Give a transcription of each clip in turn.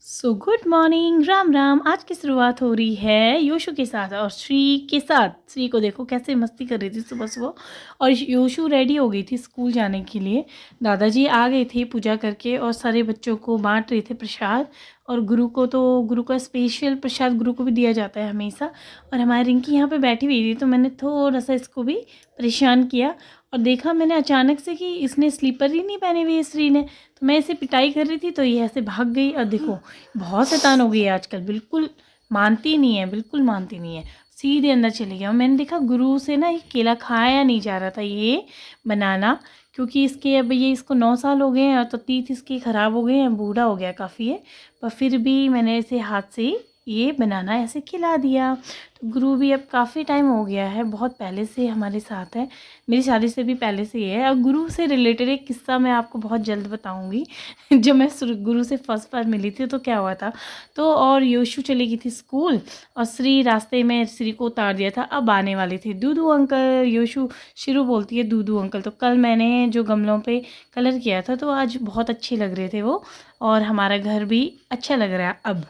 Good morning, Ram Ram. आज की शुरुआत हो रही है योशु के साथ और श्री के साथ। श्री को देखो कैसे मस्ती कर रही थी सुबह सुबह, और योशु रेडी हो गई थी स्कूल जाने के लिए। दादाजी आ गए थे पूजा करके और सारे बच्चों को बांट रहे थे प्रसाद। और गुरु का स्पेशल प्रसाद गुरु को भी दिया जाता है हमेशा। और हमारी रिंकी यहाँ पे बैठी हुई थी तो मैंने थोड़ा सा इसको भी परेशान किया। और देखा मैंने अचानक से कि इसने स्लीपर ही नहीं पहने हुए है श्री ने। तो मैं इसे पिटाई कर रही थी तो ये ऐसे भाग गई। और देखो बहुत शैतान हो गई है आजकल, बिल्कुल मानती नहीं है, बिल्कुल मानती नहीं है। सीधे अंदर चली गया। मैंने देखा गुरु से ना ये केला खाया नहीं जा रहा था, ये बनाना, क्योंकि इसके अब ये इसको 9 साल हो गए हैं तो तीत इसके ख़राब हो गए हैं, बूढ़ा हो गया काफ़ी है। पर फिर भी मैंने इसे हाथ से ये बनाना ऐसे खिला दिया। तो गुरु भी अब काफ़ी टाइम हो गया है, बहुत पहले से हमारे साथ है, मेरी शादी से भी पहले से ही है। और गुरु से रिलेटेड एक किस्सा मैं आपको बहुत जल्द बताऊंगी। जब मैं गुरु से फर्स्ट बार मिली थी तो क्या हुआ था। तो और योशु चली गई थी स्कूल और श्री रास्ते में श्री को उतार दिया था। अब आने वाले थे दूधू अंकल। योशु शुरू बोलती है दूधू अंकल। तो कल मैंने जो गमलों पे कलर किया था तो आज बहुत अच्छे लग रहे थे वो, और हमारा घर भी अच्छा लग रहा है अब।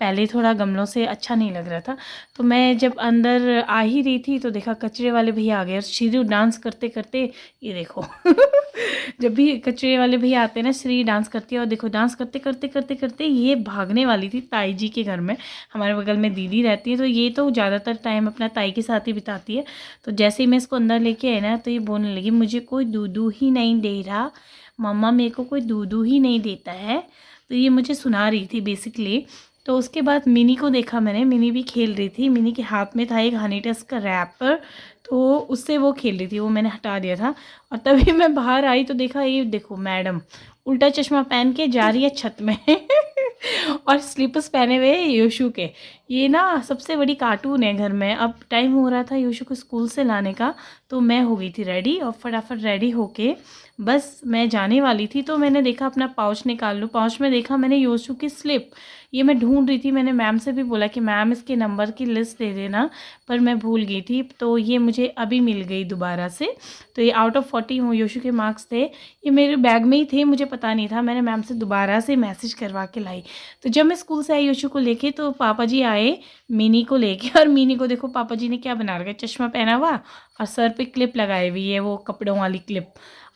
पहले थोड़ा गमलों से अच्छा नहीं लग रहा था। तो मैं जब अंदर आ ही रही थी तो देखा कचरे वाले भैया आ गए और श्री डांस करते करते, ये देखो जब भी कचरे वाले भैया आते हैं ना श्री डांस करती है। और देखो डांस करते करते करते करते ये भागने वाली थी ताई जी के घर में। हमारे बगल में दीदी रहती है तो ये तो ज़्यादातर टाइम अपना ताई के साथ ही बिताती है। तो जैसे ही मैं इसको अंदर लेके आई ना तो ये बोलने लगी मुझे कोई दूधू ही नहीं दे रहा, मम्मा मेरे को कोई दूधू ही नहीं देता है। तो ये मुझे सुना रही थी बेसिकली। तो उसके बाद मिनी को देखा मैंने, मिनी भी खेल रही थी। मिनी के हाथ में था एक हनी टस्ट का रैपर, तो उससे वो खेल रही थी, वो मैंने हटा दिया था। और तभी मैं बाहर आई तो देखा ये देखो मैडम उल्टा चश्मा पहन के जा रही है छत में और स्लीपर्स पहने हुए योशु के। ये ना सबसे बड़ी कार्टून है घर में। अब टाइम हो रहा था योशु को स्कूल से लाने का, तो मैं हो गई थी रेडी और फटाफट रेडी होके बस मैं जाने वाली थी। तो मैंने देखा अपना पाउच निकाल लूँ, पाउच में देखा मैंने योशु की स्लिप। ये मैं ढूंढ रही थी, मैंने मैम से भी बोला कि मैम इसके नंबर की लिस्ट दे देना, पर मैं भूल गई थी। तो ये मुझे अभी मिल गई दोबारा से। तो ये आउट ऑफ 40 हूँ, योशु के मार्क्स थे, ये मेरे बैग में ही थे, मुझे पता नहीं था। मैंने मैम से दोबारा से मैसेज करवा के लाई। तो जब मैं स्कूल से आई योशु को लेके तो पापा जी आए मिनी को लेके। और मिनी को देखो पापा जी ने क्या बना रखा है, चश्मा पहना हुआ और सर पे क्लिप लगाई हुई है, वो कपड़ों वाली क्लिप।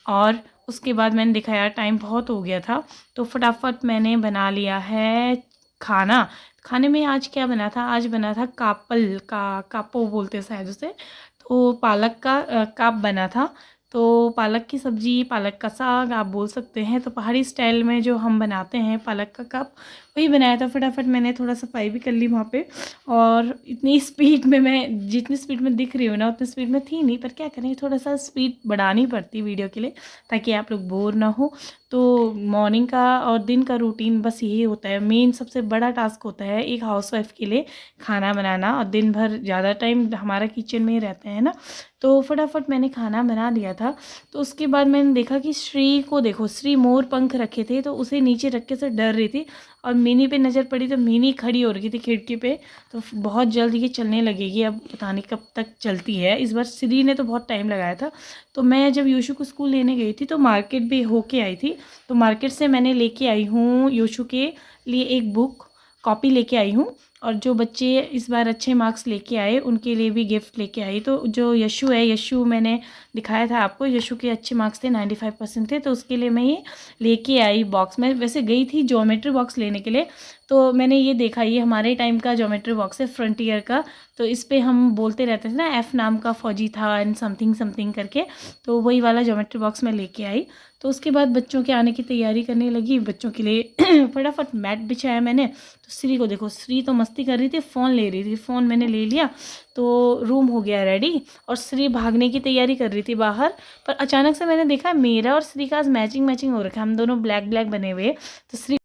और उसके बाद मैंने देखा यार टाइम बहुत हो गया था तो फटाफट मैंने बना लिया है खाना। खाने में आज क्या बना था, आज बना था कापो बोलते हैं शायद उसे। तो पालक का काप बना था। तो पालक की सब्ज़ी, पालक का साग आप बोल सकते हैं। तो पहाड़ी स्टाइल में जो हम बनाते हैं पालक का काप, वही बनाया था। फटाफट मैंने थोड़ा सफाई भी कर ली वहाँ पे। और इतनी स्पीड में, मैं जितनी स्पीड में दिख रही हूँ ना उतनी स्पीड में थी नहीं, पर क्या करें थोड़ा सा स्पीड बढ़ानी पड़ती वीडियो के लिए ताकि आप लोग बोर ना हो। तो मॉर्निंग का और दिन का रूटीन बस यही होता है। मेन सबसे बड़ा टास्क होता है एक हाउसवाइफ के लिए खाना बनाना, और दिन भर ज़्यादा टाइम हमारा किचन में ही रहते हैं ना। तो फटाफट मैंने खाना बना दिया था। तो उसके बाद मैंने देखा कि श्री को देखो, श्री मोर पंख रखे थे तो उसे नीचे रख के से डर रही थी। और मिनी पे नज़र पड़ी तो मिनी खड़ी हो रही थी खिड़की पे। तो बहुत जल्द ये चलने लगेगी, अब पता नहीं कब तक चलती है। इस बार श्री ने तो बहुत टाइम लगाया था। तो मैं जब योशु को स्कूल लेने गई थी तो मार्केट भी होके आई थी। तो मार्केट से मैंने लेके आई हूँ योशु के लिए एक बुक कॉपी लेके आई हूँ। और जो बच्चे इस बार अच्छे मार्क्स लेके आए उनके लिए भी गिफ्ट लेके आई। तो जो यशु है, यशु मैंने दिखाया था आपको, यशु के अच्छे मार्क्स थे, 95% थे, तो उसके लिए मैं ये लेके आई बॉक्स। मैं वैसे गई थी ज्योमेट्री बॉक्स लेने के लिए, तो मैंने ये देखा, ये हमारे टाइम का ज्योमेट्री बॉक्स है फ्रंटियर का। तो इस पर हम बोलते रहते थे ना, एफ़ नाम का फौजी था एंड समथिंग समथिंग करके। तो वही वाला ज्योमेट्री बॉक्स मैं लेके आई। तो उसके बाद बच्चों के आने की तैयारी करने लगी। बच्चों के लिए फटाफट मैट बिछाया मैंने। तो श्री को देखो, श्री तो मस्ती कर रही थी, फ़ोन ले रही थी, फ़ोन मैंने ले लिया तो रूम हो गया रेडी। और श्री भागने की तैयारी कर रही थी बाहर। पर अचानक से मैंने देखा मेरा और श्री का आज मैचिंग मैचिंग हो रखा है, हम दोनों ब्लैक ब्लैक बने हुए। तो श्री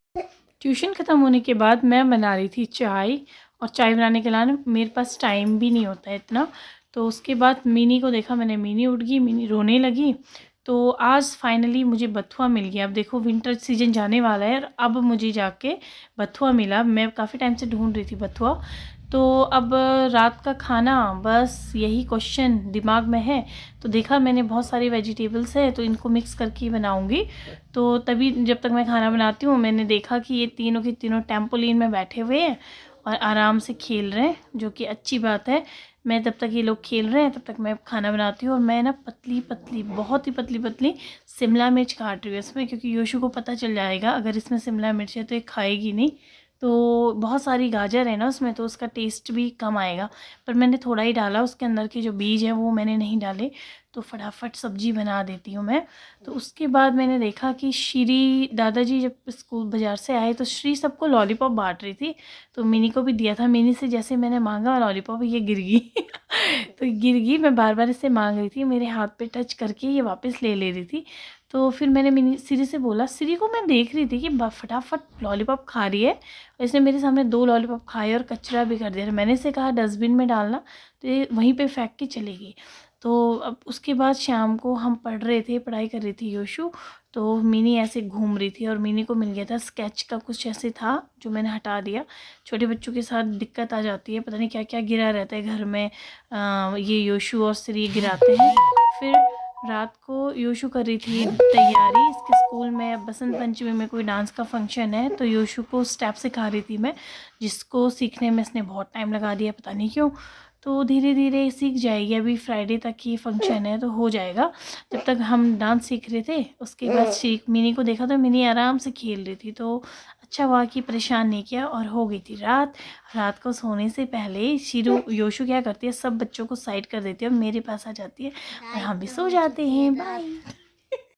ट्यूशन ख़त्म होने के बाद मैं बना रही थी चाय, और चाय बनाने के लिए मेरे पास टाइम भी नहीं होता है इतना। तो उसके बाद मिनी को देखा मैंने, मिनी उठ गई, मिनी रोने लगी। तो आज फाइनली मुझे बथुआ मिल गया। अब देखो विंटर सीजन जाने वाला है और अब मुझे जाके बथुआ मिला। मैं काफ़ी टाइम से ढूंढ रही थी बथुआ। तो अब रात का खाना बस यही क्वेश्चन दिमाग में है। तो देखा मैंने बहुत सारी वेजिटेबल्स है तो इनको मिक्स करके ही बनाऊंगी। तो तभी जब तक मैं खाना बनाती हूँ मैंने देखा कि ये तीनों के तीनों टेम्पोलिन में बैठे हुए हैं और आराम से खेल रहे हैं, जो कि अच्छी बात है। मैं तब तक ये लोग खेल रहे हैं तब तक मैं खाना बनाती हूँ। और मैं ना पतली पतली, बहुत ही पतली पतली शिमला मिर्च काट रही हूँ इसमें, क्योंकि योशु को पता चल जाएगा अगर इसमें शिमला मिर्च है तो ये खाएगी नहीं। तो बहुत सारी गाजर है ना उसमें, तो उसका टेस्ट भी कम आएगा। पर मैंने थोड़ा ही डाला, उसके अंदर के जो बीज है वो मैंने नहीं डाले। तो फटाफट सब्जी बना देती हूँ मैं। तो उसके बाद मैंने देखा कि श्री दादाजी जब स्कूल बाज़ार से आए तो श्री सबको लॉलीपॉप बांट रही थी। तो मिनी को भी दिया था। मिनी से जैसे मैंने मांगा लॉलीपॉप, ये गिर गई तो गिर गई। मैं बार बार इससे मांग रही थी, मेरे हाथ पे टच करके ये वापस ले रही थी। तो फिर मैंने मिनी श्री से बोला, श्री को मैं देख रही थी कि फटाफट लॉलीपॉप खा रही है, इसने मेरे सामने 2 लॉलीपॉप खाए और कचरा भी कर दिया। मैंने इसे कहा डस्टबिन में डालना, तो ये वहीं पे फेंक के चली गई। तो अब उसके बाद शाम को हम पढ़ रहे थे, पढ़ाई कर रही थी योशु। तो मिनी ऐसे घूम रही थी और मिनी को मिल गया था स्केच का कुछ ऐसे था जो मैंने हटा दिया। छोटे बच्चों के साथ दिक्कत आ जाती है, पता नहीं क्या क्या गिरा रहता है घर में। ये योशु और श्री गिराते हैं। फिर रात को योशु कर रही थी तैयारी, इसके स्कूल में अब बसंत पंचमी में कोई डांस का फंक्शन है, तो योशु को स्टेप सिखा रही थी मैं, जिसको सीखने में इसने बहुत टाइम लगा दिया, पता नहीं क्यों। तो धीरे धीरे सीख जाएगी, अभी फ्राइडे तक ही फंक्शन है तो हो जाएगा। जब तक हम डांस सीख रहे थे उसके बाद मिनी को देखा तो मिनी आराम से खेल रही थी। तो अच्छा हुआ कि परेशान नहीं किया और हो गई थी रात। रात को सोने से पहले योशु क्या करती है, सब बच्चों को साइड कर देती है और मेरे पास आ जाती है और हम भी सो जाते हैं। बाय।